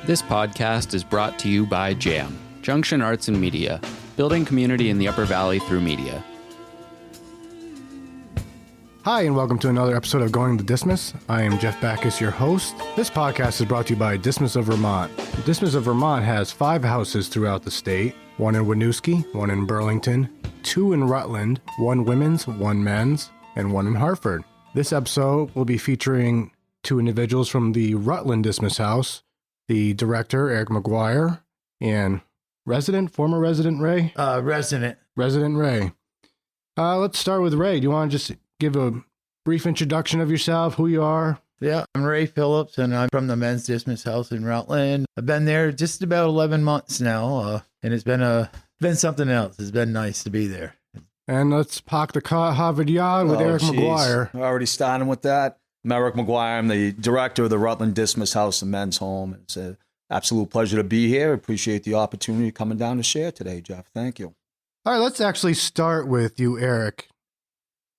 This podcast is brought to you by JAM, Junction Arts and Media, building community in the Upper Valley through media. Hi, and welcome to another episode of Going to Dismas. I am Jeff Backus, your host. This podcast is brought to you by Dismas of Vermont. Dismas of Vermont has 5 houses throughout the state, 1 in Winooski, 1 in Burlington, 2 in Rutland, 1 women's, 1 men's, and 1 in Hartford. This episode will be featuring 2 individuals from the Rutland Dismas House, the director, Eric Maguire, and former resident Ray? Resident Ray. Let's start with Ray. Do you want to just give a brief introduction of yourself, who you are? Yeah, I'm Ray Phillips, and I'm from the Men's Dismas House in Rutland. I've been there just about 11 months now, and it's been something else. It's been nice to be there. And let's park the car, Harvard Yard with Eric Maguire. We're already starting with that. I'm Eric Maguire. I'm the director of the Rutland Dismas House and Men's Home. It's an absolute pleasure to be here. Appreciate the opportunity coming down to share today, Jeff. Thank you. All right, let's actually start with you, Eric.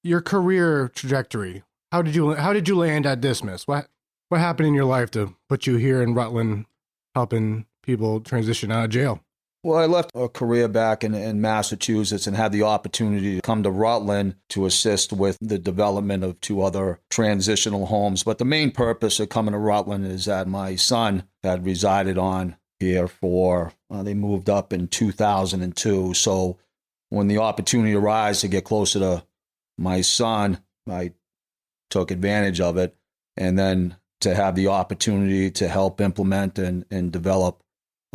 Your career trajectory. How did you land at Dismas? What happened in your life to put you here in Rutland helping people transition out of jail? Well, I left a career back in Massachusetts and had the opportunity to come to Rutland to assist with the development of 2 other transitional homes. But the main purpose of coming to Rutland is that my son had resided on here they moved up in 2002. So when the opportunity arose to get closer to my son, I took advantage of it. And then to have the opportunity to help implement and develop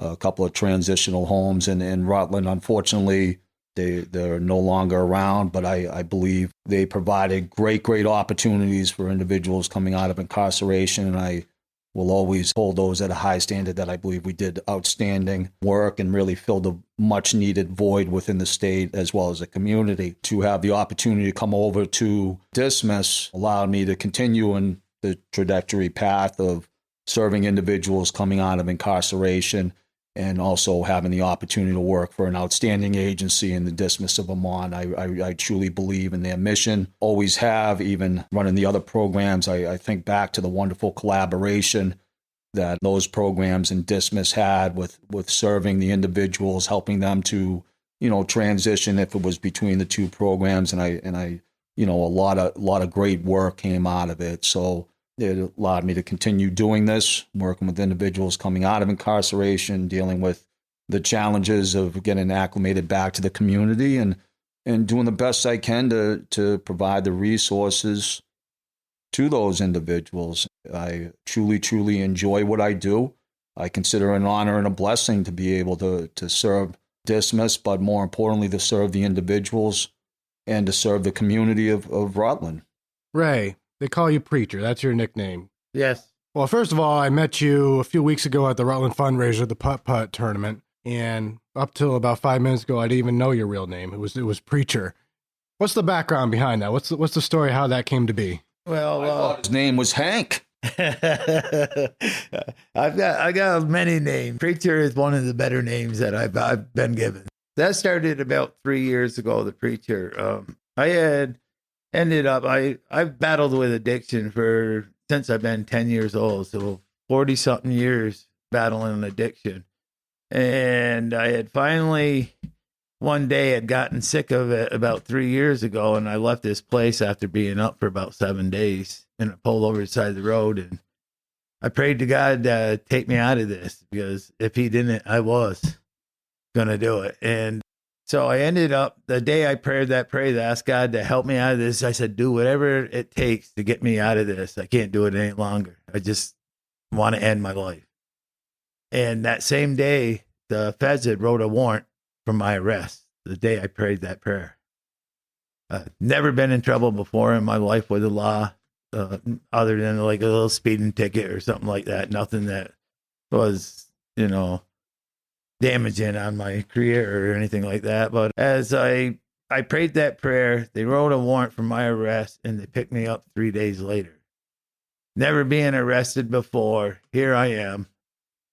a couple of transitional homes in Rutland. Unfortunately, they're no longer around, but I believe they provided great opportunities for individuals coming out of incarceration, and I will always hold those at a high standard. That I believe we did outstanding work and really filled a much-needed void within the state as well as the community. To have the opportunity to come over to Dismas allowed me to continue in the trajectory path of serving individuals coming out of incarceration, and also having the opportunity to work for an outstanding agency in the Dismas of Vermont. I truly believe in their mission, always have, even running the other programs. I think back to the wonderful collaboration that those programs in Dismas had with serving the individuals, helping them to, transition if it was between the 2 programs. And I a lot of great work came out of it. So it allowed me to continue doing this, working with individuals coming out of incarceration, dealing with the challenges of getting acclimated back to the community, and doing the best I can to provide the resources to those individuals. I truly enjoy what I do. I consider it an honor and a blessing to be able to serve Dismas, but more importantly, to serve the individuals and to serve the community of Rutland. Ray. They call you Preacher. That's your nickname. Yes. Well, first of all, I met you a few weeks ago at the Rutland fundraiser, the Putt-Putt tournament. And up till about 5 minutes ago, I didn't even know your real name. It was Preacher. What's the background behind that? What's the story, how that came to be? Well, his name was Hank. I got many names. Preacher is one of the better names that I've been given. That started about 3 years ago, the Preacher. I've battled with addiction since I've been 10 years old, so 40-something years battling an addiction. And I had finally, one day, had gotten sick of it about 3 years ago, and I left this place after being up for about 7 days, and I pulled over the side of the road, and I prayed to God to take me out of this, because if he didn't, I was going to do it. And so I ended up, the day I prayed that prayer to ask God to help me out of this, I said, do whatever it takes to get me out of this. I can't do it any longer. I just want to end my life. And that same day, the feds had wrote a warrant for my arrest, the day I prayed that prayer. Never been in trouble before in my life with the law, other than like a little speeding ticket or something like that. Nothing that was, damaging on my career or anything like that. But as I prayed that prayer, they wrote a warrant for my arrest, and they picked me up 3 days later. Never being arrested before, here I am.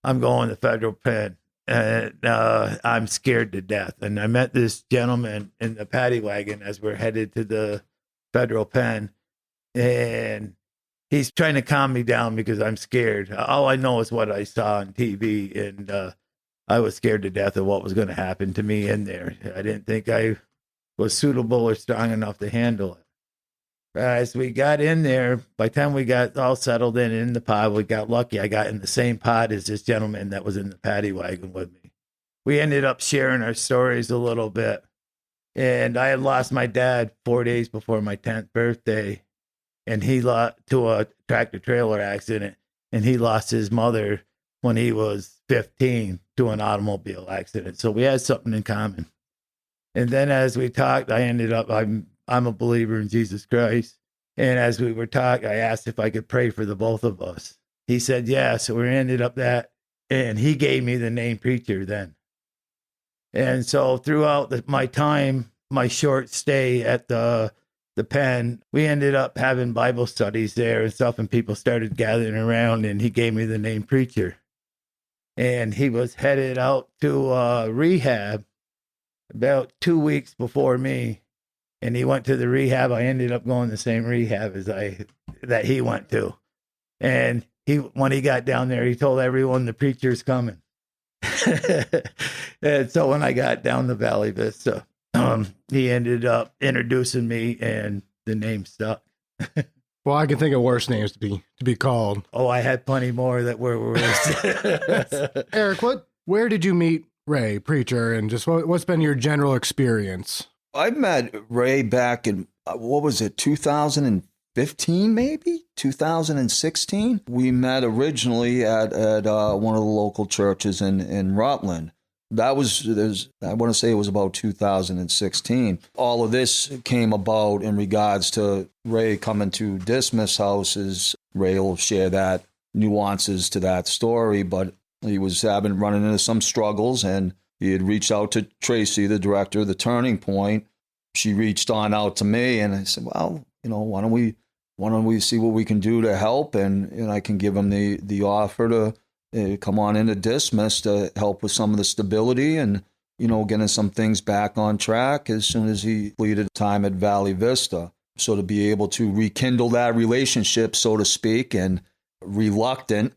I'm going to federal pen, and I'm scared to death. And I met this gentleman in the paddy wagon as we're headed to the federal pen, and he's trying to calm me down because I'm scared. All I know is what I saw on TV, and I was scared to death of what was going to happen to me in there. I didn't think I was suitable or strong enough to handle it. As we got in there, by the time we got all settled in the pod, we got lucky. I got in the same pod as this gentleman that was in the paddy wagon with me. We ended up sharing our stories a little bit. And I had lost my dad 4 days before my 10th birthday, and he lost to a tractor trailer accident. And he lost his mother when he was 15 to an automobile accident. So we had something in common. And then as we talked, I ended up, I'm a believer in Jesus Christ. And as we were talking, I asked if I could pray for the both of us. He said, yeah. So we ended up that, and he gave me the name preacher then. And so throughout my time, my short stay at the pen, we ended up having Bible studies there and stuff, and people started gathering around, and he gave me the name preacher. And he was headed out to rehab about 2 weeks before me. And he went to the rehab. I ended up going to the same rehab as that he went to. And when he got down there, he told everyone the preacher's coming. And so when I got down to Valley Vista, he ended up introducing me, and the name stuck. Well, I can think of worse names to be called. Oh, I had plenty more that were worse. Eric, where did you meet Ray, preacher, and just what's been your general experience? I met Ray back in, 2015, maybe 2016. We met originally at one of the local churches in Rutland. I want to say it was about 2016. All of this came about in regards to Ray coming to Dismas houses. Ray will share that nuances to that story, but he was running into some struggles, and he had reached out to Tracy, the director of the Turning Point. She reached on out to me, and I said, well, why don't we see what we can do to help? And I can give him the offer to come on into Dismas to help with some of the stability and, getting some things back on track as soon as he completed time at Valley Vista. So to be able to rekindle that relationship, so to speak, and reluctant,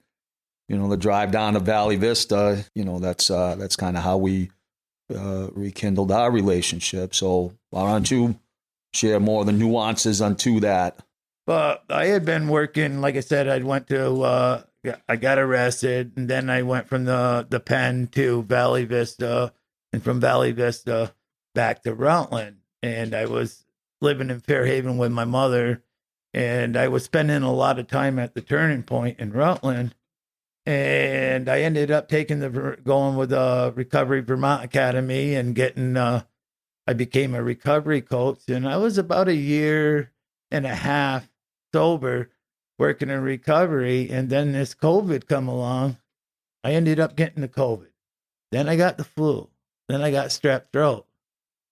the drive down to Valley Vista, that's kind of how we rekindled our relationship. So why don't you share more of the nuances onto that? But I had been working, like I said, I got arrested, and then I went from the pen to Valley Vista, and from Valley Vista back to Rutland. And I was living in Fairhaven with my mother, and I was spending a lot of time at the Turning Point in Rutland. And I ended up going with the Recovery Vermont Academy and I became a recovery coach. And I was about a year and a half sober, working in recovery. And then this COVID come along. I ended up getting the COVID. Then I got the flu. Then I got strep throat.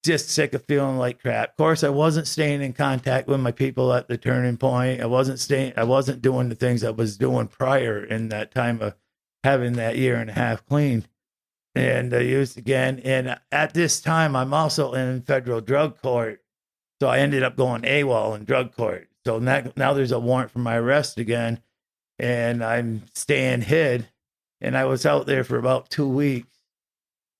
Just sick of feeling like crap. Of course, I wasn't staying in contact with my people at the Turning Point. I wasn't doing the things I was doing prior in that time of having that year and a half clean. And I used again. And at this time, I'm also in federal drug court. So I ended up going AWOL in drug court. So now there's a warrant for my arrest again. And I'm staying hid. And I was out there for about 2 weeks.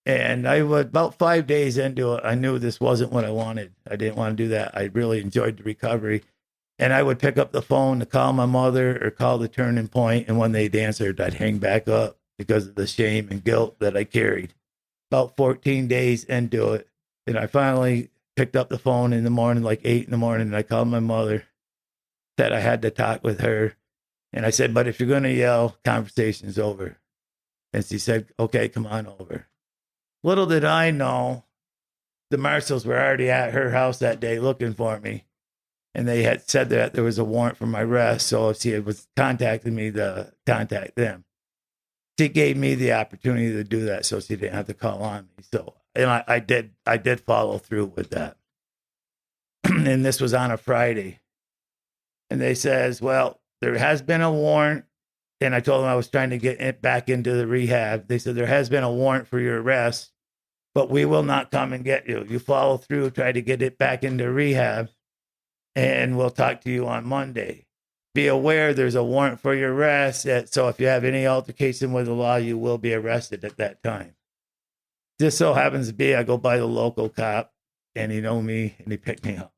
And I was about 5 days into it. I knew this wasn't what I wanted. I didn't want to do that. I really enjoyed the recovery. And I would pick up the phone to call my mother or call the Turning Point. And when they'd answered, I'd hang back up because of the shame and guilt that I carried. About 14 days into it. And I finally picked up the phone in the morning, like 8 in the morning. And I called my mother, said I had to talk with her. And I said, but if you're going to yell, conversation's over. And she said, okay, come on over. Little did I know, the marshals were already at her house that day looking for me. And they had said that there was a warrant for my arrest. So she was contacting me to contact them. She gave me the opportunity to do that so she didn't have to call on me. So, and I did follow through with that. And this was on a Friday. And they says, well, there has been a warrant. And I told them I was trying to get it back into the rehab. They said, there has been a warrant for your arrest, but we will not come and get you. You follow through, try to get it back into rehab, and we'll talk to you on Monday. be aware there's a warrant for your arrest. So if you have any altercation with the law, you will be arrested at that time. Just so happens to be, I go by the local cop, and he know me, and he picked me up.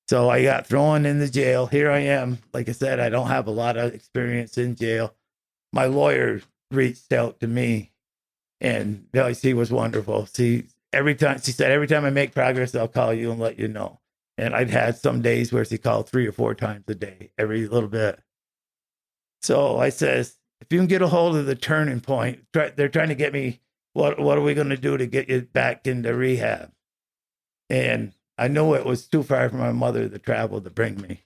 So I got thrown in the jail. Here I am. Like I said, I don't have a lot of experience in jail. My lawyer reached out to me, and she was wonderful. She said, every time I make progress, I'll call you and let you know. And I'd had some days where she called 3 or 4 times a day, every little bit. So I says, if you can get a hold of the turning point, they're trying to get me, what are we going to do to get you back into rehab? And I knew it was too far for my mother to travel to bring me.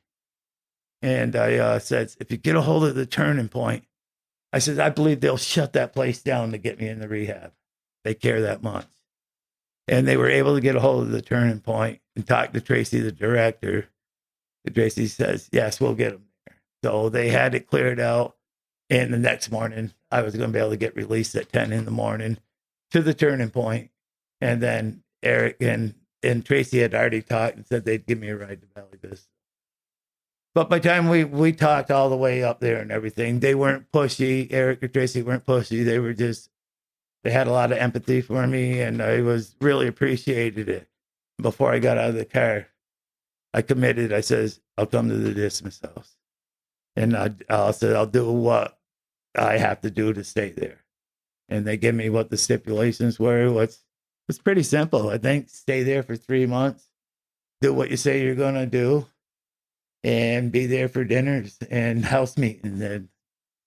And I said, if you get a hold of the turning point, I said, I believe they'll shut that place down to get me into rehab. They care that much. And they were able to get a hold of the turning point and talk to Tracy, the director. And Tracy says, yes, we'll get them there. So they had it cleared out. And the next morning, I was going to be able to get released at 10 in the morning to the turning point. And then Eric and Tracy had already talked and said they'd give me a ride to Valley Vista. But by the time we talked all the way up there and everything, they weren't pushy. Eric or Tracy weren't pushy. They had a lot of empathy for me, and I was really appreciated it. Before I got out of the car, I committed. I says, I'll come to the Dismas house. And I said, I'll do what I have to do to stay there. And they give me what the stipulations were. It's pretty simple. I think stay there for 3 months, do what you say you're going to do, and be there for dinners and house meetings. And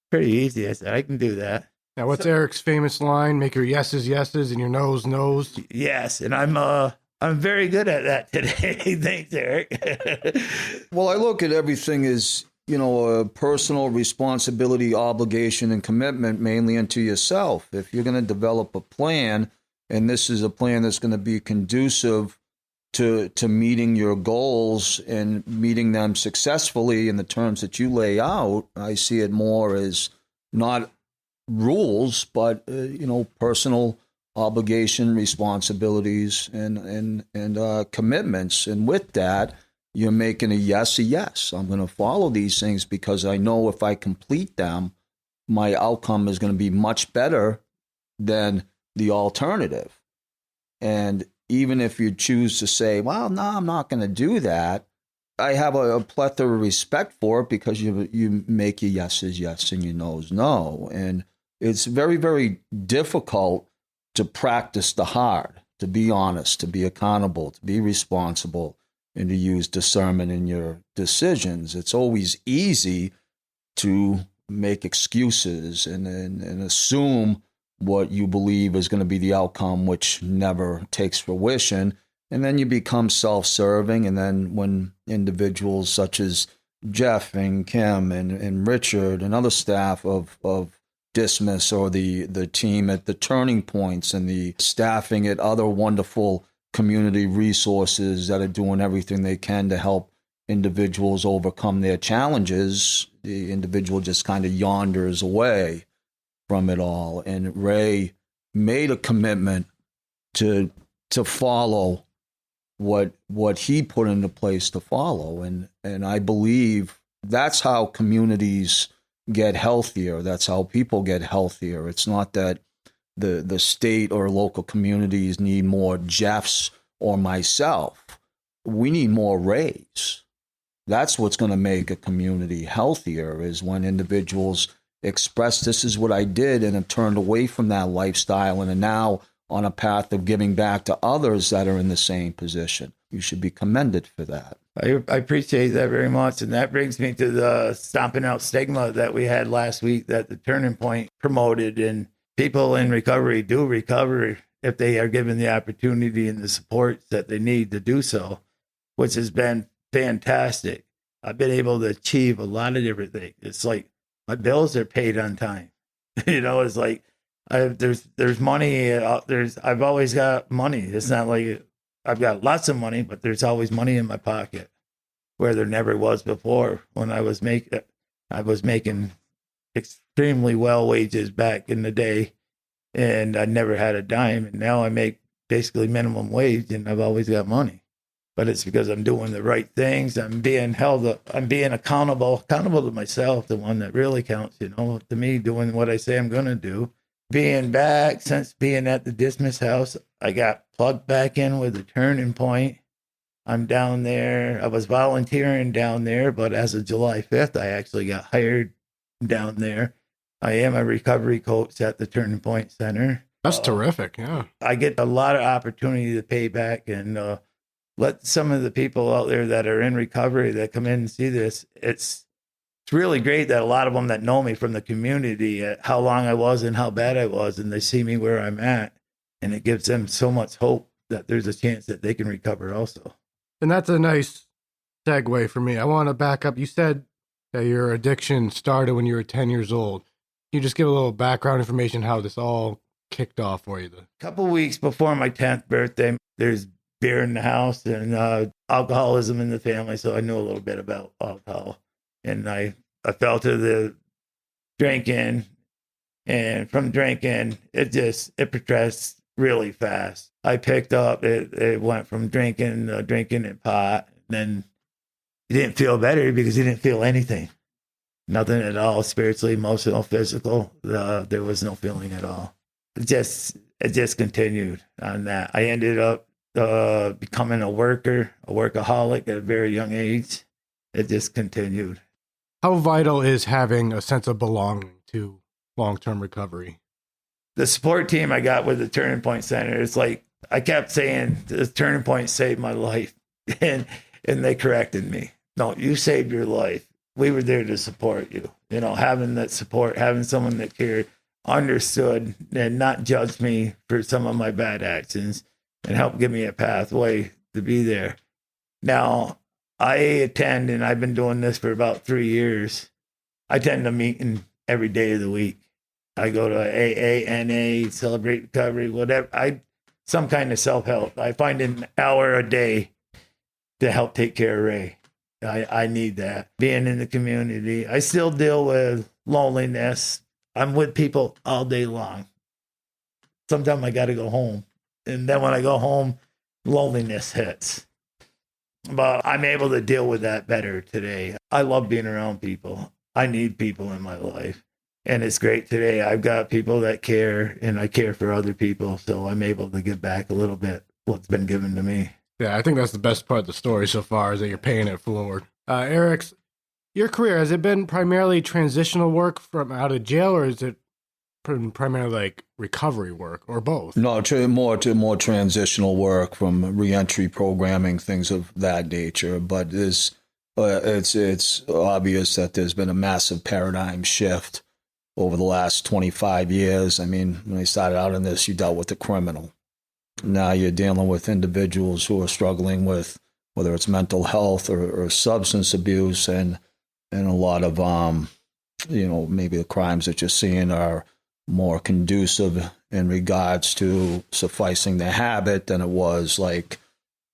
pretty easy. I said, I can do that. Now, what's Eric's famous line? Make your yeses yeses and your noes noes. Yes, and I'm very good at that today. Thanks, Eric. Well, I look at everything as, a personal responsibility, obligation, and commitment mainly into yourself. If you're going to develop a plan, and this is a plan that's going to be conducive to meeting your goals and meeting them successfully in the terms that you lay out, I see it more as not rules, but personal obligation, responsibilities, and commitments. And with that, you're making a yes. I'm going to follow these things because I know if I complete them, my outcome is going to be much better than the alternative. And even if you choose to say, well, no, I'm not going to do that, I have a plethora of respect for it because you make your yeses yes and your noes no. And it's very, very difficult to practice the hard, to be honest, to be accountable, to be responsible, and to use discernment in your decisions. It's always easy to make excuses and assume what you believe is going to be the outcome, which never takes fruition. And then you become self-serving. And then when individuals such as Jeff and Kim and Richard and other staff of Dismas, or the team at the Turning Points and the staffing at other wonderful community resources that are doing everything they can to help individuals overcome their challenges, the individual just kind of yanders away from it all. And Ray made a commitment to follow what he put into place to follow. And I believe that's how communities get healthier. That's how people get healthier. It's not that the state or local communities need more Jeffs or myself. We need more Rays. That's what's going to make a community healthier, is when individuals express, this is what I did, and have turned away from that lifestyle and are now on a path of giving back to others that are in the same position. You should be commended for that. I appreciate that very much. And that brings me to the Stomping Out Stigma that we had last week that the Turning Point promoted. And people in recovery do recover if they are given the opportunity and the supports that they need to do so, which has been fantastic. I've been able to achieve a lot of different things. It's like my bills are paid on time. It's like there's money. I've always got money. It's not like I've got lots of money, but there's always money in my pocket, where there never was before. When I was making extremely well wages back in the day, and I never had a dime. And now I make basically minimum wage, and I've always got money. but it's because I'm doing the right things. I'm being accountable to myself, the one that really counts, to me, doing what I say I'm going to do. Being back, since being at the Dismas House, I got plugged back in with a Turning Point. I'm down there. I was volunteering down there, but as of July 5th, I actually got hired down there. I am a recovery coach at the Turning Point Center. That's terrific, yeah. I get a lot of opportunity to pay back and let some of the people out there that are in recovery that come in and see this. It's really great that a lot of them that know me from the community, how long I was and how bad I was, and they see me where I'm at, and it gives them so much hope that there's a chance that they can recover also. And that's a nice segue for me. I want to back up. You said that your addiction started when you were 10 years old. Can you just give a little background information how this all kicked off for you? A couple of weeks before my 10th birthday, there's beer in the house and alcoholism in the family, so I knew a little bit about alcohol. And I fell to the drinking, and from drinking, it progressed really fast. I picked up, it went from drinking and pot, then it didn't feel better because you didn't feel anything. Nothing at all, spiritually, emotional, physical. There was no feeling at all. It just continued on that. I ended up becoming a workaholic at a very young age. It just continued. How vital is having a sense of belonging to long-term recovery? The support team I got with the Turning Point Center, it's like I kept saying, the Turning Point saved my life. And they corrected me. No, you saved your life. We were there to support you. Having that support, having someone that cared, understood, and not judged me for some of my bad actions and helped give me a pathway to be there. Now, I attend, and I've been doing this for about 3 years. I attend a meeting every day of the week. I go to A.A.N.A., Celebrate Recovery, whatever. Some kind of self-help. I find an hour a day to help take care of Ray. I need that. Being in the community. I still deal with loneliness. I'm with people all day long. Sometimes I got to go home. And then when I go home, loneliness hits. But I'm able to deal with that better today. I love being around people. I need people in my life. And it's great today. I've got people that care, and I care for other people. So I'm able to give back a little bit what's been given to me. Yeah, I think that's the best part of the story so far, is that you're paying it forward. Eric, your career, has it been primarily transitional work from out of jail, or is it primarily like recovery work, or both? No, more transitional work from reentry programming, things of that nature. But it's obvious that there's been a massive paradigm shift over the last 25 years. I mean, when I started out in this, you dealt with the criminal. Now you're dealing with individuals who are struggling with whether it's mental health or substance abuse, and a lot of maybe the crimes that you're seeing are more conducive in regards to sufficing the habit than it was like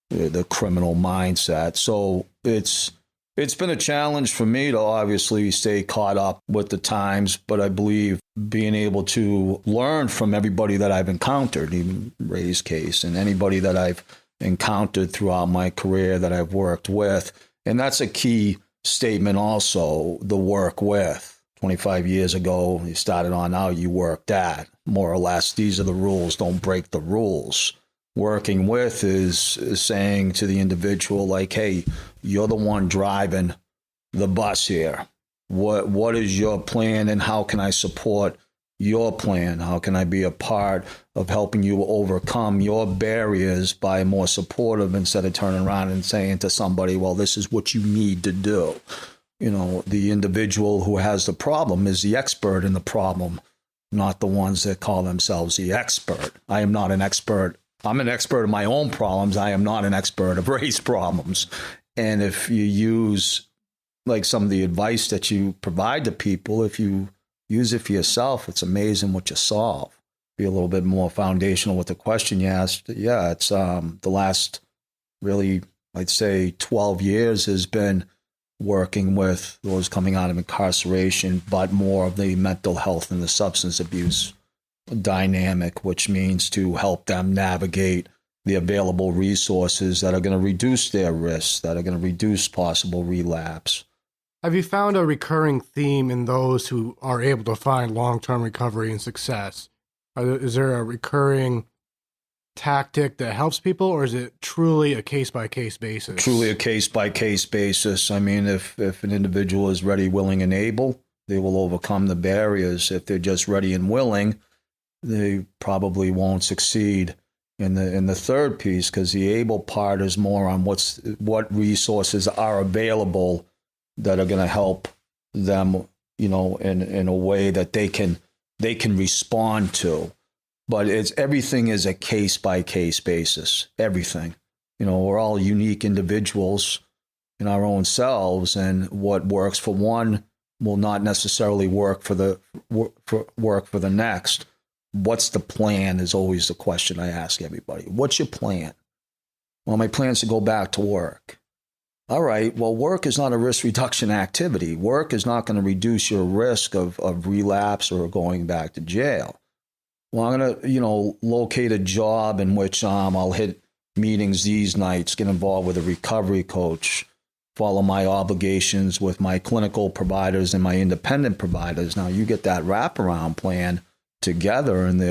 the criminal mindset. So it's been a challenge for me to obviously stay caught up with the times, but I believe being able to learn from everybody that I've encountered, even Ray's case, and anybody that I've encountered throughout my career that I've worked with. And that's a key statement also, the work with. 25 years ago, you started on out, you worked at, more or less. These are the rules, don't break the rules. Working with is saying to the individual, like, hey, you're the one driving the bus here. What is your plan, and how can I support your plan? How can I be a part of helping you overcome your barriers by more supportive, instead of turning around and saying to somebody, well, this is what you need to do. The individual who has the problem is the expert in the problem, not the ones that call themselves the expert. I am not an expert. I'm an expert of my own problems. I am not an expert of Ray's problems. And if you use like some of the advice that you provide to people, if you use it for yourself, it's amazing what you solve. Be a little bit more foundational with the question you asked. Yeah, it's the last really, I'd say 12 years has been working with those coming out of incarceration, but more of the mental health and the substance abuse dynamic, which means to help them navigate the available resources that are going to reduce their risks, that are going to reduce possible relapse. Have you found a recurring theme in those who are able to find long-term recovery and success? Is there a recurring tactic that helps people, or is it truly a case-by-case basis? Truly a case-by-case basis. I mean, if an individual is ready, willing, and able, they will overcome the barriers. If they're just ready and willing, they probably won't succeed. In the third piece, because the able part is more on what resources are available that are going to help them, in a way that they can respond to. But everything is a case by case basis. Everything, we're all unique individuals in our own selves, and what works for one will not necessarily work for the next. What's the plan is always the question I ask everybody. What's your plan? Well, my plan is to go back to work. All right, well, work is not a risk reduction activity. Work is not going to reduce your risk of relapse or going back to jail. Well, I'm going to, locate a job in which I'll hit meetings these nights, get involved with a recovery coach, follow my obligations with my clinical providers and my independent providers. Now, you get that wraparound plan together, and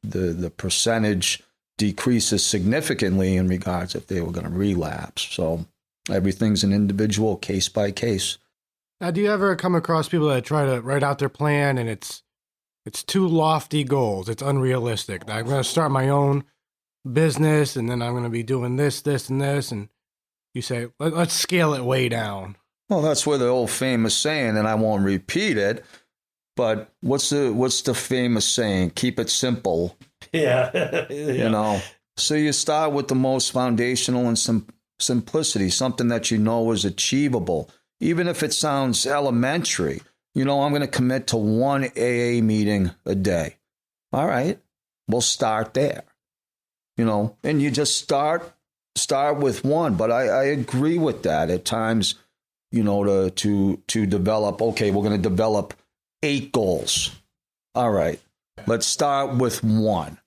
the percentage decreases significantly in regards if they were going to relapse. So everything's an individual case by case. Now, do you ever come across people that try to write out their plan and it's too lofty goals? It's unrealistic. I'm going to start my own business and then I'm going to be doing this, and this. And you say, let's scale it way down. Well, that's where the old famous saying, and I won't repeat it, but what's the famous saying? Keep it simple. Yeah. So you start with the most foundational and simplicity, something that is achievable. Even if it sounds elementary, I'm going to commit to one AA meeting a day. All right, we'll start there. And you just start with one. But I agree with that at times, to develop, okay, we're going to develop 8 goals. All right, let's start with one.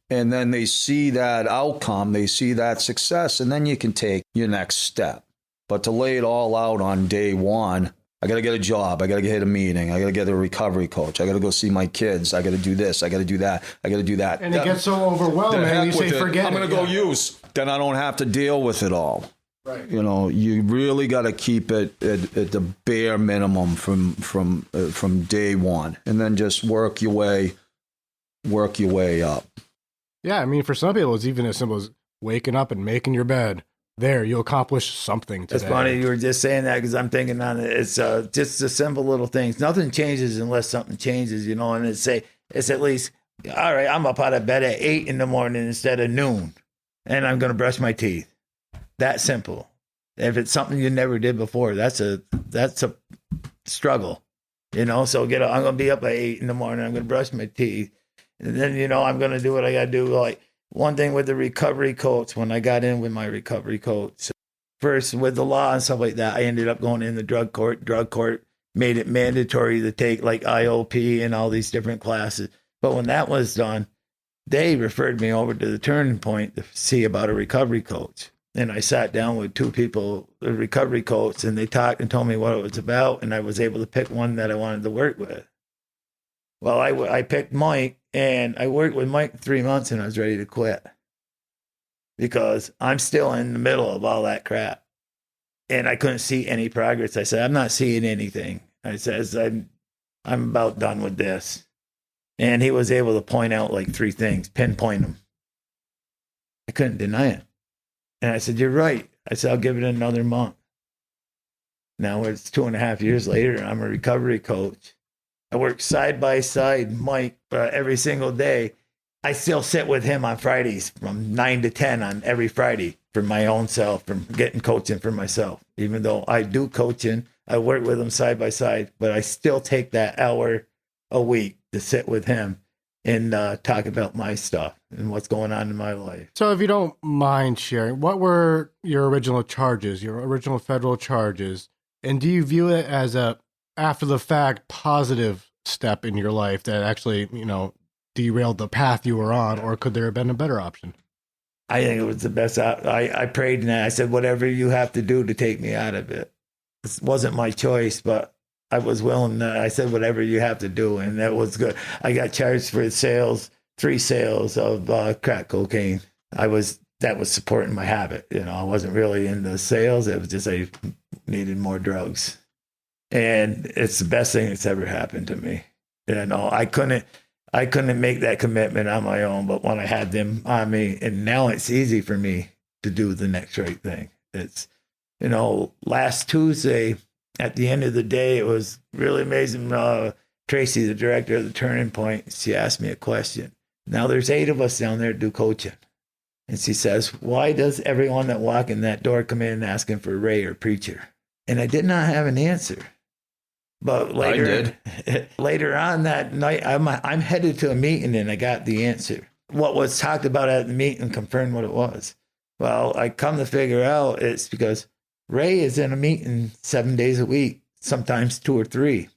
And then they see that outcome, they see that success, and then you can take your next step. But to lay it all out on day one, I got to get a job, I got to get a meeting, I got to get a recovery coach, I got to go see my kids, I got to do this, I got to do that, I got to do that. And it gets so overwhelming, and you say, forget it. I'm going to go use. Then I don't have to deal with it all. Right. You really got to keep it at the bare minimum from day one, and then just work your way up. Yeah, I mean, for some people, it's even as simple as waking up and making your bed. There, you accomplish something today. It's funny you were just saying that, because I'm thinking on it. It's just the simple little things. Nothing changes unless something changes, and it's at least, all right, I'm up out of bed at 8 in the morning instead of noon, and I'm going to brush my teeth. That simple. If it's something you never did before, that's a struggle, So I'm going to be up at 8 in the morning. I'm going to brush my teeth, and then I'm going to do what I got to do. Like one thing with the recovery coach, when I got in with my recovery coach, first with the law and stuff like that, I ended up going in the drug court. Drug court made it mandatory to take like IOP and all these different classes. But when that was done, they referred me over to the Turning Point to see about a recovery coach. And I sat down with 2 people, the recovery coach, and they talked and told me what it was about. And I was able to pick one that I wanted to work with. Well, I picked Mike, and I worked with Mike 3 months, and I was ready to quit because I'm still in the middle of all that crap. And I couldn't see any progress. I said, I'm not seeing anything. I says, I'm about done with this. And he was able to point out like 3 things, pinpoint them. I couldn't deny it. And I said, you're right. I said, I'll give it another month. Now it's 2.5 years later, and I'm a recovery coach. I work side by side, Mike, every single day. I still sit with him on Fridays from 9 to 10 on every Friday for my own self, from getting coaching for myself. Even though I do coaching, I work with him side by side, but I still take that hour a week to sit with him and talk about my stuff and what's going on in my life. So if you don't mind sharing, what were your original charges, your original federal charges? And do you view it as a after the fact positive step in your life that actually, derailed the path you were on, or could there have been a better option? I think it was the best. I prayed and I said, whatever you have to do to take me out of it. It wasn't my choice, but I was willing. I said, whatever you have to do. And that was good. I got charged for 3 sales of crack cocaine. That was supporting my habit. I wasn't really into sales. It was just I needed more drugs. And it's the best thing that's ever happened to me. I couldn't make that commitment on my own, but when I had them on me, and now it's easy for me to do the next right thing. It's, last Tuesday, at the end of the day, it was really amazing. Tracy, the director of the Turning Point, she asked me a question. Now there's 8 of us down there to do coaching. And she says, why does everyone that walk in that door come in asking for Ray or preacher? And I did not have an answer. But later on that night, I'm headed to a meeting and I got the answer. What was talked about at the meeting confirmed what it was. Well, I come to figure out it's because Ray is in a meeting 7 days a week, sometimes 2 or 3.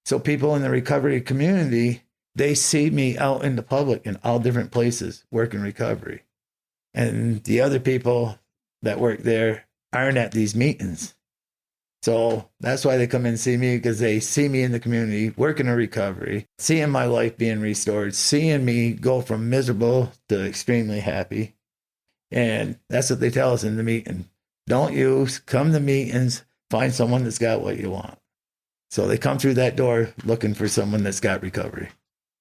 So people in the recovery community, they see me out in the public in all different places working recovery. And the other people that work there aren't at these meetings. So that's why they come in and see me, because they see me in the community, working in recovery, seeing my life being restored, seeing me go from miserable to extremely happy. And that's what they tell us in the meeting. Don't come to meetings, find someone that's got what you want. So they come through that door looking for someone that's got recovery.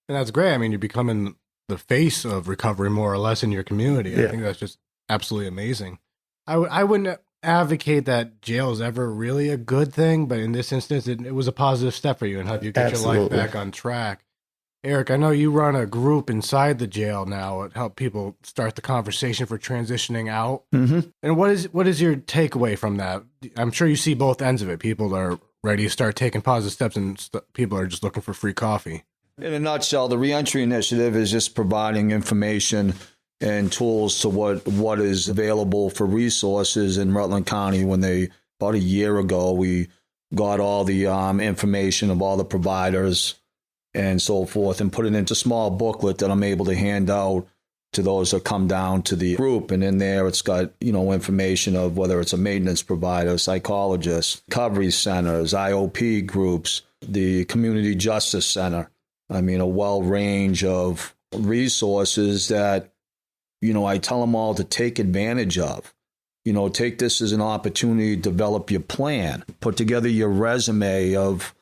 And that's great. I mean, you're becoming the face of recovery more or less in your community. Yeah. I think that's just absolutely amazing. I wouldn't advocate that jail is ever really a good thing, but in this instance, it was a positive step for you and helped you get your life back on track. Eric, I know you run a group inside the jail now to help people start the conversation for transitioning out. Mm-hmm. And what is your takeaway from that? I'm sure you see both ends of it. People are ready to start taking positive steps, and people are just looking for free coffee. In a nutshell, the Reentry Initiative is just providing information and tools to what is available for resources in Rutland County. About a year ago, we got all the information of all the providers and so forth and put it into a small booklet that I'm able to hand out to those that come down to the group. And in there, it's got, information of whether it's a maintenance provider, psychologist, recovery centers, IOP groups, the Community Justice Center. I mean, a well range of resources that, I tell them all to take advantage of. Take this as an opportunity to develop your plan, put together your resume of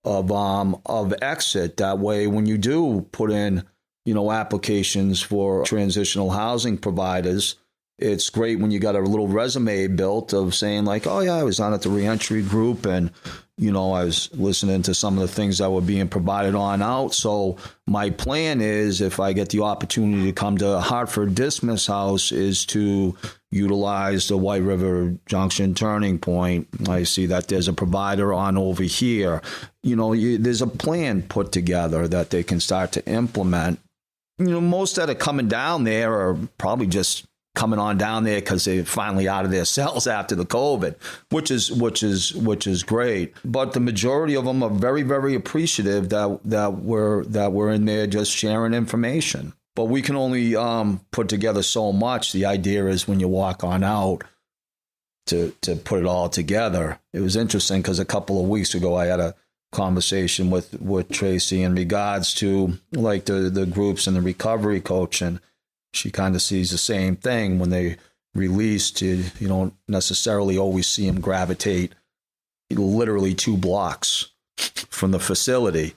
exit. That way, when you do put in, applications for transitional housing providers, it's great when you got a little resume built of saying like, oh yeah, I was on at the reentry group and, I was listening to some of the things that were being provided on out. So my plan is, if I get the opportunity to come to Hartford Dismas House, is to utilize the White River Junction turning point. I see that there's a provider on over here. There's a plan put together that they can start to implement. Most that are coming down there are probably just coming on down there because they're finally out of their cells after the COVID, which is great. But the majority of them are very, very appreciative that we're in there just sharing information. But we can only put together so much. The idea is when you walk on out to put it all together. It was interesting because a couple of weeks ago I had a conversation with Tracy in regards to like the groups and the recovery coach, and she kind of sees the same thing. When they release, you don't necessarily always see them gravitate literally 2 blocks from the facility.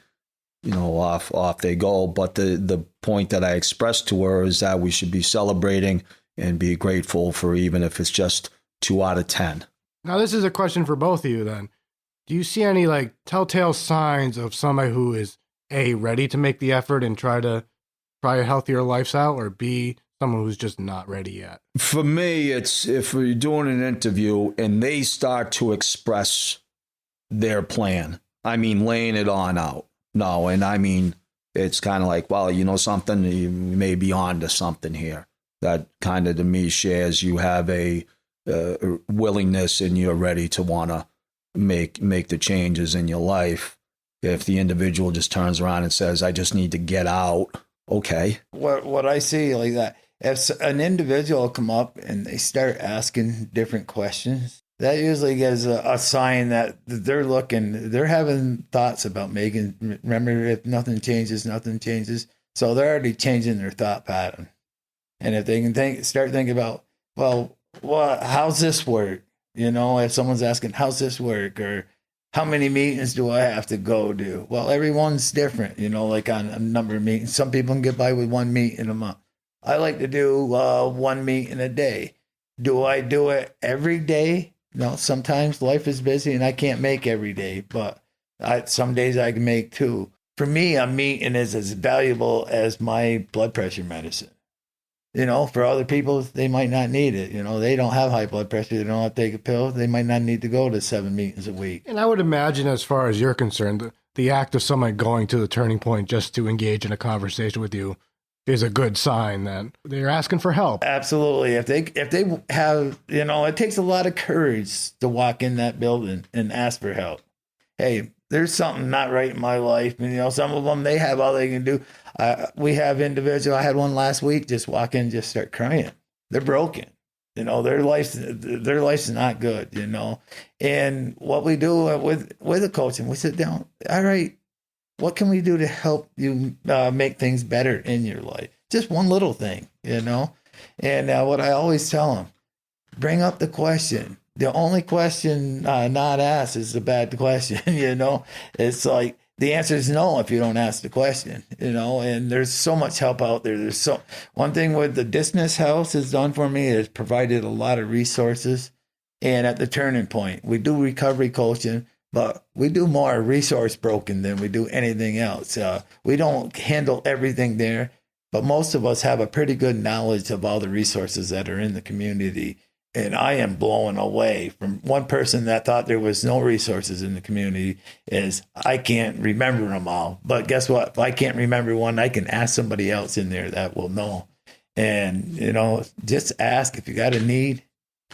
Off they go. But the point that I expressed to her is that we should be celebrating and be grateful for, even if it's just 2 out of 10. Now, this is a question for both of you then. Do you see any telltale signs of somebody who is A, ready to make the effort and try a healthier lifestyle, or B, someone who's just not ready yet? For me, it's if you're doing an interview and they start to express their plan, I mean, laying it on out. No, and I mean, it's kind of like, well, something, you may be on to something here. That kind of, to me, shares you have a willingness and you're ready to want to make the changes in your life. If the individual just turns around and says, I just need to get out, Okay. What I see like that, if an individual come up and they start asking different questions, that usually gives a sign that they're having thoughts about making. Remember, if nothing changes, nothing changes. So they're already changing their thought pattern. And if they can start thinking about, well, how's this work? If someone's asking, how's this work? Or how many meetings do I have to go to? Well, everyone's different, like on a number of meetings. Some people can get by with one meeting a month. I like to do one meeting a day. Do I do it every day? No, sometimes life is busy and I can't make every day, but some days I can make two. For me, a meeting is as valuable as my blood pressure medicine. For other people, they might not need it. They don't have high blood pressure. They don't have to take a pill. They might not need to go to 7 meetings a week. And I would imagine, as far as you're concerned, the act of someone going to the turning point just to engage in a conversation with you is a good sign that they're asking for help. Absolutely. If they have, it takes a lot of courage to walk in that building and ask for help. Hey, there's something not right in my life. And, some of them, they have all they can do. We have individuals. I had one last week, just walk in, just start crying. They're broken. Their life's not good, And what we do with the coaching, we sit down. All right, what can we do to help you make things better in your life? Just one little thing, And what I always tell them, bring up the question. The only question not asked is a bad question, It's like the answer is no if you don't ask the question, And there's so much help out there. One thing with the Dismas House has done for me is provided a lot of resources. And at the turning point, we do recovery coaching, but we do more resource broken than we do anything else. We don't handle everything there, but most of us have a pretty good knowledge of all the resources that are in the community. And I am blown away from one person that thought there was no resources in the community is I can't remember them all. But guess what? If I can't remember one, I can ask somebody else in there that will know. And, just ask if you got a need.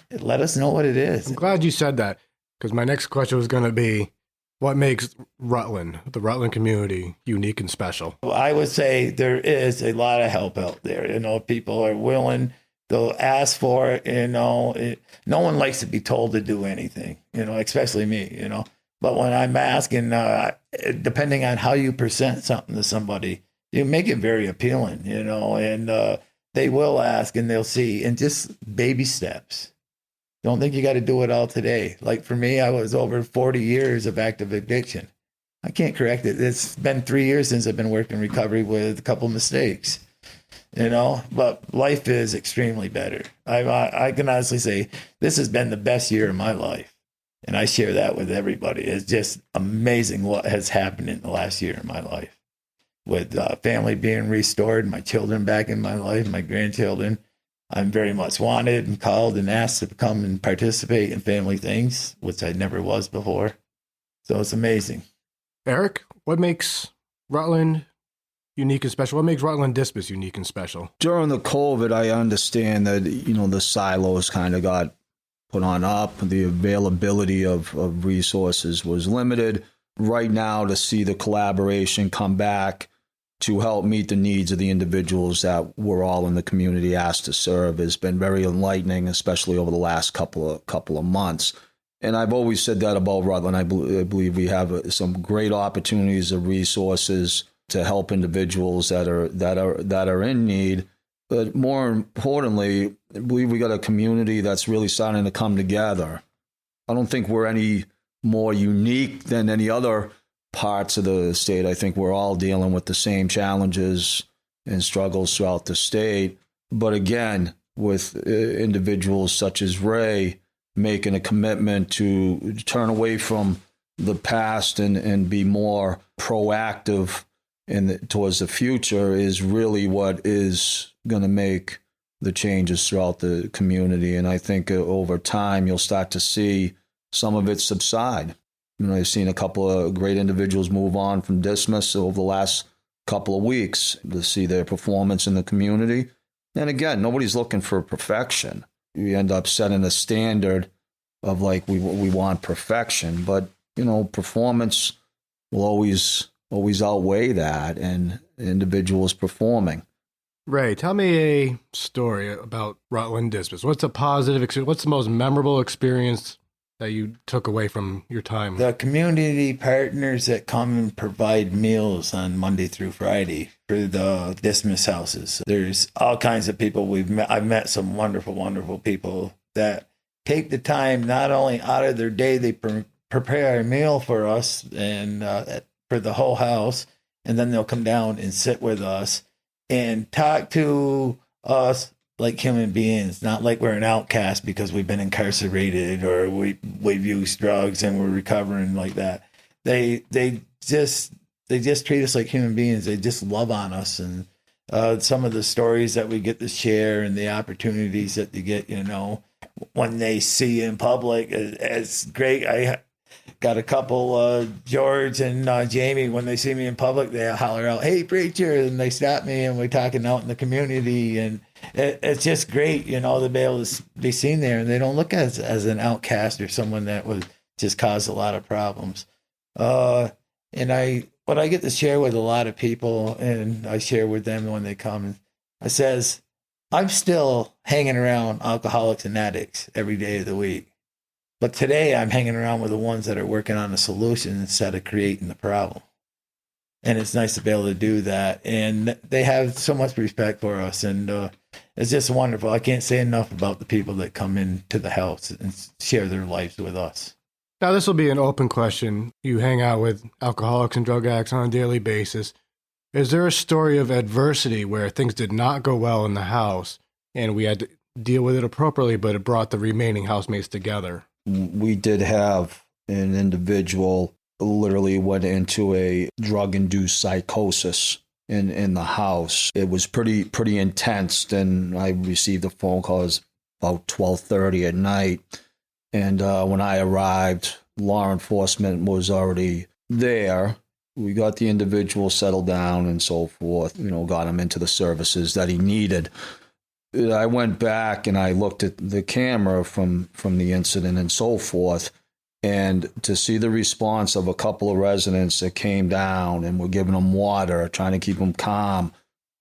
Let us know what it is. I'm glad you said that, because my next question was going to be, what makes Rutland, the Rutland community, unique and special? Well, I would say there is a lot of help out there. People are willing. They'll ask for it, no one likes to be told to do anything, especially me, But when I'm asking, depending on how you present something to somebody, you make it very appealing, and they will ask and they'll see, and just baby steps. Don't think you got to do it all today. Like for me, I was over 40 years of active addiction. I can't correct it. It's been 3 years since I've been working recovery with a couple mistakes. But life is extremely better. I can honestly say this has been the best year of my life. And I share that with everybody. It's just amazing what has happened in the last year of my life. With family being restored, my children back in my life, my grandchildren. I'm very much wanted and called and asked to come and participate in family things, which I never was before. So it's amazing. Eric, what makes Rutland unique and special? What makes Rutland Dismas unique and special? During the COVID, I understand that, the silos kind of got put on up. The availability of resources was limited. Right now, to see the collaboration come back to help meet the needs of the individuals that we're all in the community asked to serve has been very enlightening, especially over the last couple of months. And I've always said that about Rutland. I believe we have some great opportunities of resources to help individuals that are in need. But more importantly, I believe we got a community that's really starting to come together. I don't think we're any more unique than any other parts of the state. I think we're all dealing with the same challenges and struggles throughout the state. But again, with individuals such as Ray making a commitment to turn away from the past and be more proactive towards the future is really what is going to make the changes throughout the community. And I think over time, you'll start to see some of it subside. I've seen a couple of great individuals move on from Dismas over the last couple of weeks to see their performance in the community. And again, nobody's looking for perfection. We end up setting a standard of like we want perfection, but performance will always always outweigh that and individuals performing. Ray, tell me a story about Rutland Dismas. What's a positive experience? What's the most memorable experience that you took away from your time? The community partners that come and provide meals on Monday through Friday for the Dismas houses. There's all kinds of people we've met. I've met some wonderful, wonderful people that take the time, not only out of their day, they prepare a meal for us and for the whole house, and then they'll come down and sit with us and talk to us like human beings, not like we're an outcast because we've been incarcerated or we've used drugs and we're recovering like that. They just treat us like human beings. They just love on us, and some of the stories that we get to share and the opportunities that they get, when they see you in public, it's great. I got a couple, George and Jamie, when they see me in public, they holler out, "Hey, preacher," and they stop me and we're talking out in the community, and it's just great, to be able to be seen there, and they don't look as an outcast or someone that would just cause a lot of problems. What I get to share with a lot of people, and I share with them when they come, I says, I'm still hanging around alcoholics and addicts every day of the week. But today I'm hanging around with the ones that are working on a solution instead of creating the problem. And it's nice to be able to do that. And they have so much respect for us. And it's just wonderful. I can't say enough about the people that come into the house and share their lives with us. Now, this will be an open question. You hang out with alcoholics and drug addicts on a daily basis. Is there a story of adversity where things did not go well in the house and we had to deal with it appropriately, but it brought the remaining housemates together? We did have an individual literally went into a drug-induced psychosis in the house. It was pretty intense, and I received a phone call about 12:30 at night. And when I arrived, law enforcement was already there. We got the individual settled down and so forth, got him into the services that he needed. I went back and I looked at the camera from the incident and so forth, and to see the response of a couple of residents that came down and were giving them water, trying to keep them calm.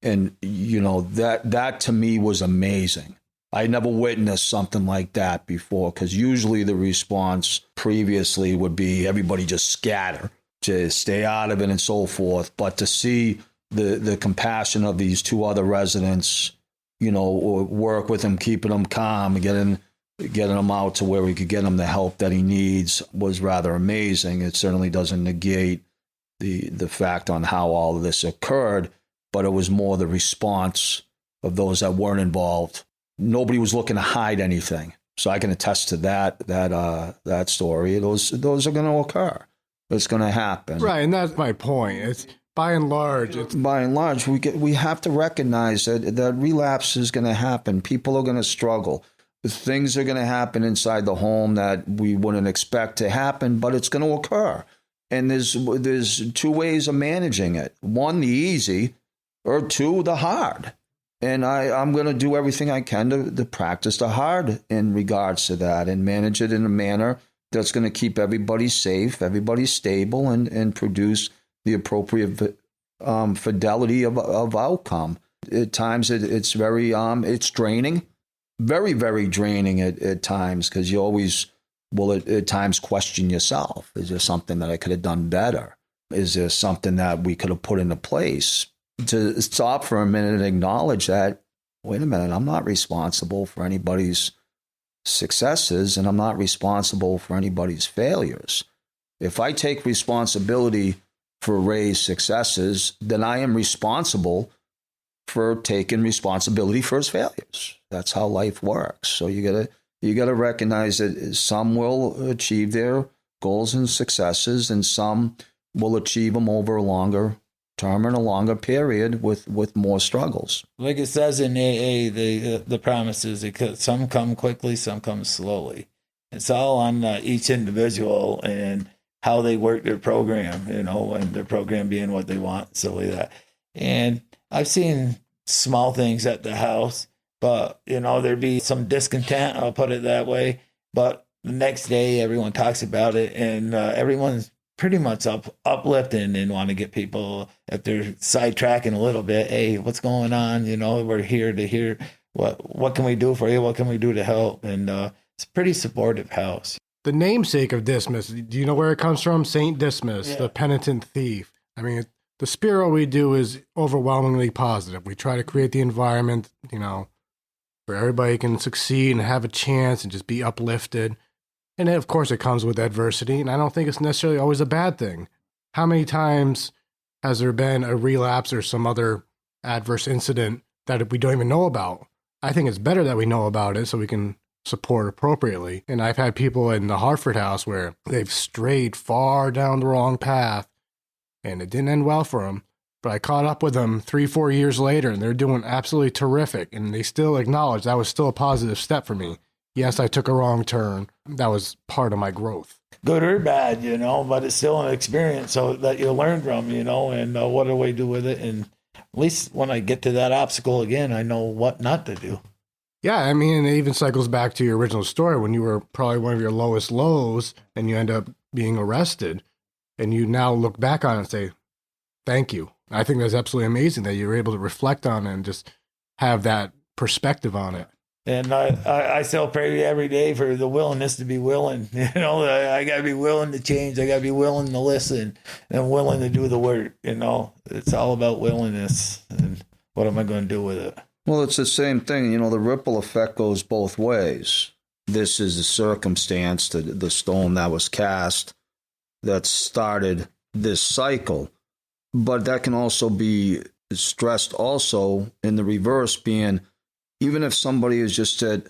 And, that to me was amazing. I never witnessed something like that before, because usually the response previously would be everybody just scatter, to stay out of it and so forth. But to see the compassion of these two other residents, or work with him, keeping him calm, and getting him out to where we could get him the help that he needs was rather amazing. It certainly doesn't negate the fact on how all of this occurred, but it was more the response of those that weren't involved. Nobody was looking to hide anything. So I can attest to that story. Those are going to occur. It's going to happen. Right, and that's my point. It's by and large, we have to recognize that relapse is going to happen. People are going to struggle. Things are going to happen inside the home that we wouldn't expect to happen, but it's going to occur. And there's two ways of managing it. One, the easy, or two, the hard. And I'm going to do everything I can to practice the hard in regards to that and manage it in a manner that's going to keep everybody safe, everybody stable, and produce the appropriate fidelity of outcome. At times it's very it's draining, very, very draining at times, because you always will at times question yourself. Is there something that I could have done better? Is there something that we could have put into place? To stop for a minute and acknowledge that, wait a minute, I'm not responsible for anybody's successes, and I'm not responsible for anybody's failures. If I take responsibility for Ray's successes, then I am responsible for taking responsibility for his failures. That's how life works. So you gotta recognize that some will achieve their goals and successes, and some will achieve them over a longer term and a longer period with more struggles. Like it says in AA, the promises, some come quickly, some come slowly. It's all on each individual and how they work their program, and their program being what they want, so like that. And I've seen small things at the house, but, there'd be some discontent, I'll put it that way. But the next day, everyone talks about it, and everyone's pretty much uplifting and want to get people, if they're sidetracking a little bit, hey, what's going on? We're here to hear what can we do for you? What can we do to help? And it's a pretty supportive house. The namesake of Dismas, do you know where it comes from? Saint Dismas, the penitent thief. I mean, the spirit we do is overwhelmingly positive. We try to create the environment, where everybody can succeed and have a chance and just be uplifted. And of course, it comes with adversity, and I don't think it's necessarily always a bad thing. How many times has there been a relapse or some other adverse incident that we don't even know about? I think it's better that we know about it so we can support appropriately. And I've had people in the Hartford house where they've strayed far down the wrong path, and it didn't end well for them. But I caught up with them 3-4 years later, and they're doing absolutely terrific. And they still acknowledge that was still a positive step for me. Yes, I took a wrong turn. That was part of my growth. Good or bad, but it's still an experience so that you learn from, and what do we do with it? And at least when I get to that obstacle again, I know what not to do. Yeah, I mean, it even cycles back to your original story when you were probably one of your lowest lows and you end up being arrested. And you now look back on it and say, thank you. I think that's absolutely amazing that you're able to reflect on it and just have that perspective on it. And I still pray every day for the willingness to be willing. I got to be willing to change. I got to be willing to listen and willing to do the work. It's all about willingness. And what am I going to do with it? Well, it's the same thing. The ripple effect goes both ways. This is the circumstance, the stone that was cast that started this cycle. But that can also be stressed also in the reverse, being even if somebody is just at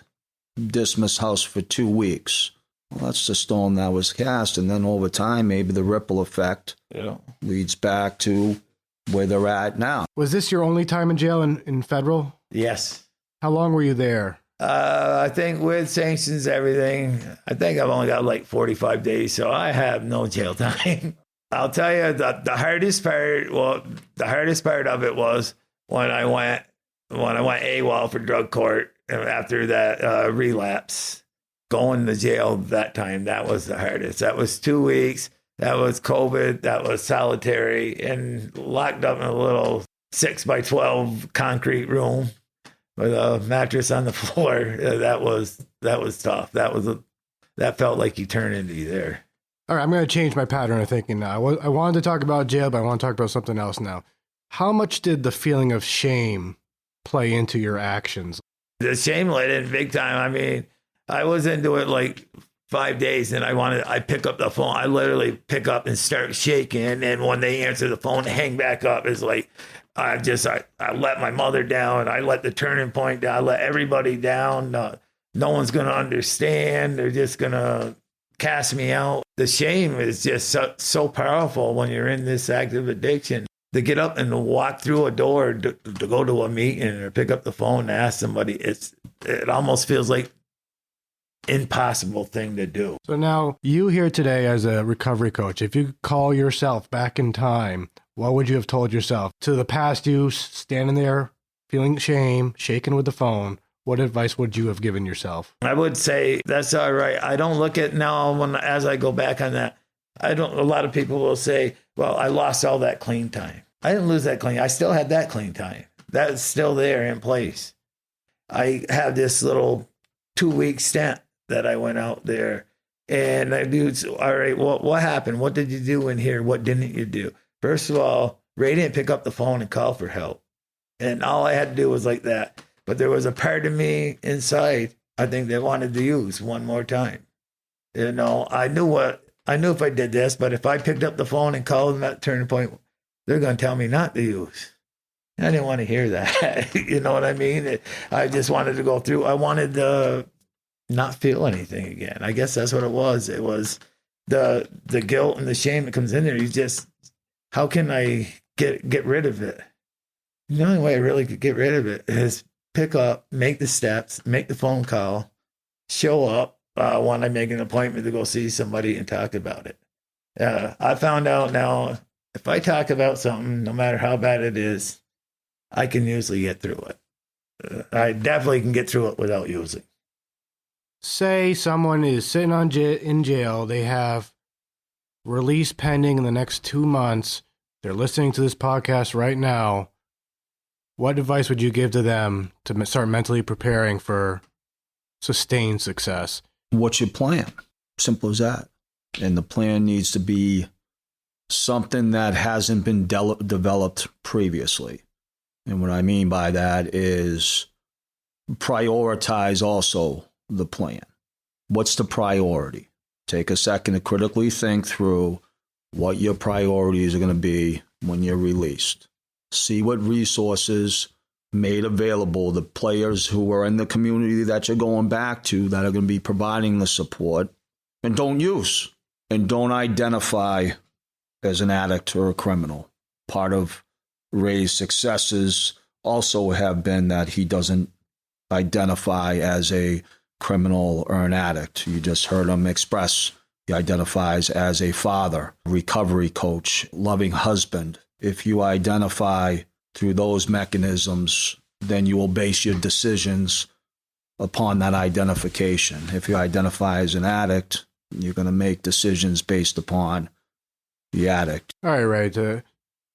Dismas House for 2 weeks, well, that's the stone that was cast. And then over time, maybe the ripple effect leads back to where they're at now. Was this your only time in jail in federal? Yes. How long were you there? I think with sanctions, everything, I think I've only got like 45 days, so I have no jail time. I'll tell you the hardest part of it was when I went AWOL for drug court after that relapse, going to jail that time. That was the hardest. That was 2 weeks. That was COVID. That was solitary and locked up in a little 6x12 concrete room with a mattress on the floor. That was tough. That felt like eternity there. All right, I'm going to change my pattern of thinking now. I wanted to talk about jail, but I want to talk about something else now. How much did the feeling of shame play into your actions? The shame let in big time. I mean, I was into it like 5 days, and I pick up the phone. I literally pick up and start shaking. And when they answer the phone, hang back up. It's like, I let my mother down. I let the turning point down. I let everybody down. No one's going to understand. They're just going to cast me out. The shame is just so powerful when you're in this active addiction. To get up and to walk through a door to go to a meeting or pick up the phone and ask somebody, it almost feels like impossible thing to do. So now you here today as a recovery coach, if you could call yourself back in time, what would you have told yourself? To the past you standing there feeling shame, shaking with the phone, what advice would you have given yourself? I would say that's all right. I don't look at now as I go back on that. A lot of people will say, well, I lost all that clean time. I didn't lose that clean. I still had that clean time. That's still there in place. I have this little 2-week stint that I went out there and I do, all right, what happened? What did you do in here? What didn't you do? First of all, Ray didn't pick up the phone and call for help. And all I had to do was like that. But there was a part of me inside, I think they wanted to use one more time. I knew if I did this, but if I picked up the phone and called them at turning point, they're going to tell me not to use. I didn't want to hear that. You know what I mean? I just wanted to go through. I wanted to not feel anything again. I guess that's what it was. It was the guilt and the shame that comes in there. You just, how can I get rid of it? The only way I really could get rid of it is pick up, make the steps, make the phone call, show up when I make an appointment to go see somebody and talk about it. I found out now, if I talk about something, no matter how bad it is, I can usually get through it. I definitely can get through it without using. Say someone is sitting in jail, they have release pending in the next 2 months. They're listening to this podcast right now. What advice would you give to them to start mentally preparing for sustained success? What's your plan? Simple as that. And the plan needs to be something that hasn't been developed previously. And what I mean by that is prioritize also the plan. What's the priority? Take a second to critically think through what your priorities are going to be when you're released. See what resources made available, the players who are in the community that you're going back to that are going to be providing the support, and don't use and don't identify as an addict or a criminal. Part of Ray's successes also have been that he doesn't identify as a criminal or an addict. You just heard him express he identifies as a father, recovery coach, loving husband. If you identify through those mechanisms, then you will base your decisions upon that identification. If you identify as an addict, you're going to make decisions based upon the addict. All right, Ray, to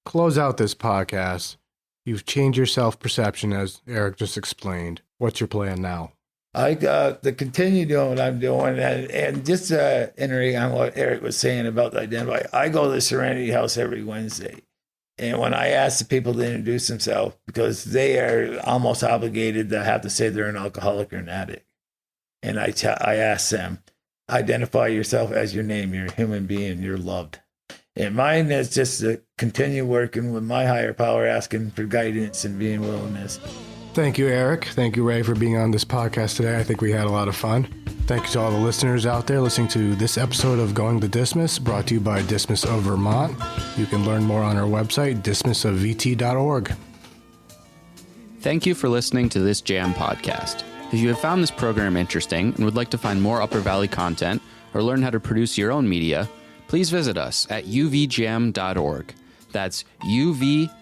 close out this podcast, you've changed your self-perception as Eric just explained. What's your plan now? I got to continue doing what I'm doing. And just entering on what Eric was saying about the identify, I go to the Serenity House every Wednesday. And when I ask the people to introduce themselves, because they are almost obligated to have to say they're an alcoholic or an addict. And I ask them, identify yourself as your name. You're a human being. You're loved. And mine is just to continue working with my higher power, asking for guidance and being willingness. Thank you, Eric. Thank you, Ray, for being on this podcast today. I think we had a lot of fun. Thank you to all the listeners out there listening to this episode of Going to Dismas, brought to you by Dismas of Vermont. You can learn more on our website, dismasofvt.org. Thank you for listening to this Jam podcast. If you have found this program interesting and would like to find more Upper Valley content or learn how to produce your own media, please visit us at uvjam.org. That's uvjam.org.